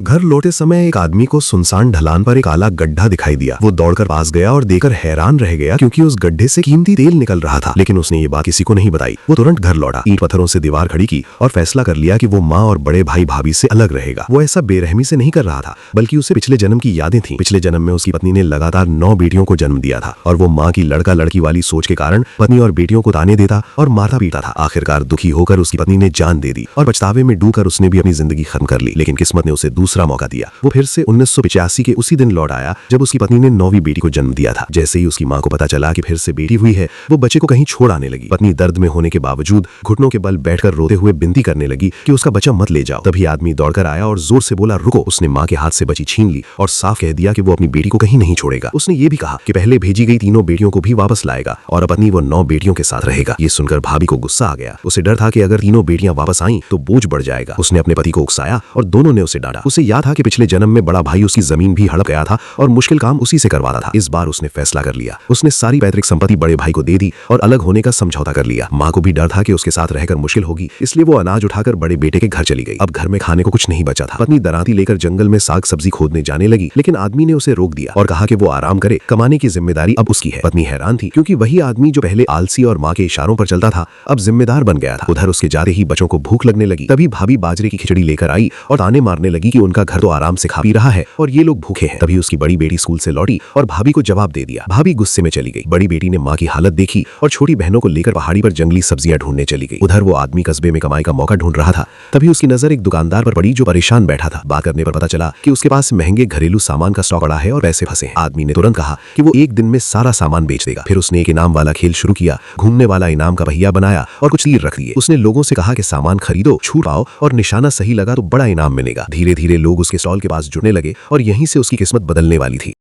घर लौटे समय एक आदमी को सुनसान ढलान पर एक काला गड्ढा दिखाई दिया। वो दौड़कर पास गया और देखकर हैरान रह गया क्योंकि उस गड्ढे से कीमती तेल निकल रहा था। लेकिन उसने ये बात किसी को नहीं बताई। वो तुरंत घर लौटा, ईंट पत्थरों से दीवार खड़ी की और फैसला कर लिया कि वो माँ और बड़े भाई भाभी से अलग रहेगा। वो ऐसा बेरहमी से नहीं कर रहा था, बल्कि उसे पिछले जन्म की यादें थीं। पिछले जन्म में उसकी पत्नी ने लगातार 9 बेटियों को जन्म दिया था और वो माँ की लड़का लड़की वाली सोच के कारण पत्नी और बेटियों को ताने देता और मारता पीटा था। आखिरकार दुखी होकर उसकी पत्नी ने जान दे दी और पछतावे में डूबकर उसने भी अपनी जिंदगी खत्म कर ली। लेकिन किस्मत ने उसे दूसरा मौका दिया। वो फिर से 1985 के उसी दिन लौट आया जब उसकी पत्नी ने 9वीं बेटी को जन्म दिया था। जैसे ही उसकी माँ को पता चला कि फिर से बेटी हुई है, वो बच्चे को कहीं छोड़ आने लगी। पत्नी दर्द में होने के बावजूद घुटनों के बल बैठकर रोते हुए विनती करने लगी कि उसका बच्चा मत ले जाओ। तभी आदमी दौड़कर आया और जोर से बोला, रुको। उसने माँ के हाथ से बच्ची छीन ली और साफ कह दिया कि वो अपनी बेटी को कहीं नहीं छोड़ेगा। उसने ये भी कहा कि पहले भेजी गई 3 बेटियों को भी वापस लाएगा और अपनी वो 9 बेटियों के साथ रहेगा। ये सुनकर भाभी को गुस्सा आ गया। उसे डर था कि अगर 3 बेटियां वापस आईं तो बोझ बढ़ जाएगा। उसने अपने पति को उकसाया और दोनों ने उसे डांटा। उसे याद था कि पिछले जन्म में बड़ा भाई उसकी जमीन भी हड़प गया था और मुश्किल काम उसी से करवाता था। इस बार उसने फैसला कर लिया। उसने सारी पैतृक संपत्ति बड़े भाई को दे दी और अलग होने का समझौता कर लिया। माँ को भी डर था कि उसके साथ रहकर मुश्किल होगी, इसलिए वो अनाज उठाकर बड़े बेटे के घर चली गई। अब घर में खाने को कुछ नहीं बचा था। पत्नी दराती लेकर जंगल में साग सब्जी खोदने जाने लगी, लेकिन आदमी ने उसे रोक दिया और कहा कि वो आराम करे, कमाने की जिम्मेदारी अब उसकी है। पत्नी हैरान थी क्योंकि वही आदमी जो पहले आलसी और माँ के इशारों पर चलता था अब जिम्मेदार बन गया था। उधर उसके जाते ही बच्चों को भूख लगने लगी। तभी भाभी बाजरे की खिचड़ी लेकर आई और ताने मारने लगी कि उनका घर तो आराम से खा पी रहा है और ये लोग भूखे हैं। तभी उसकी बड़ी बेटी स्कूल से लौटी और भाभी को जवाब दे दिया। भाभी गुस्से में चली गई। बड़ी बेटी ने माँ की हालत देखी और छोटी बहनों को लेकर पहाड़ी पर जंगली सब्जियां ढूंढने चली गई। उधर वो आदमी कस्बे में कमाई का मौका ढूंढ रहा था। तभी उसकी नजर एक दुकानदार पर पड़ी जो परेशान बैठा था। बात करने पर पता चला कि उसके पास महंगे घरेलू सामान का स्टॉक पड़ा है और पैसे फंसे हैं। आदमी ने तुरंत कहा कि वो एक दिन में सारा सामान बेच देगा। फिर उसने एक इनाम वाला खेल शुरू किया। घूमने वाला इनाम का पहिया बनाया और कुछ तीर रख दिए। उसने लोगों से कहा कि सामान खरीदो, छूट पाओ और निशाना सही लगा तो बड़ा इनाम मिलेगा। धीरे धीरे लोग उसके स्टॉल के पास जुड़ने लगे और यहीं से उसकी किस्मत बदलने वाली थी।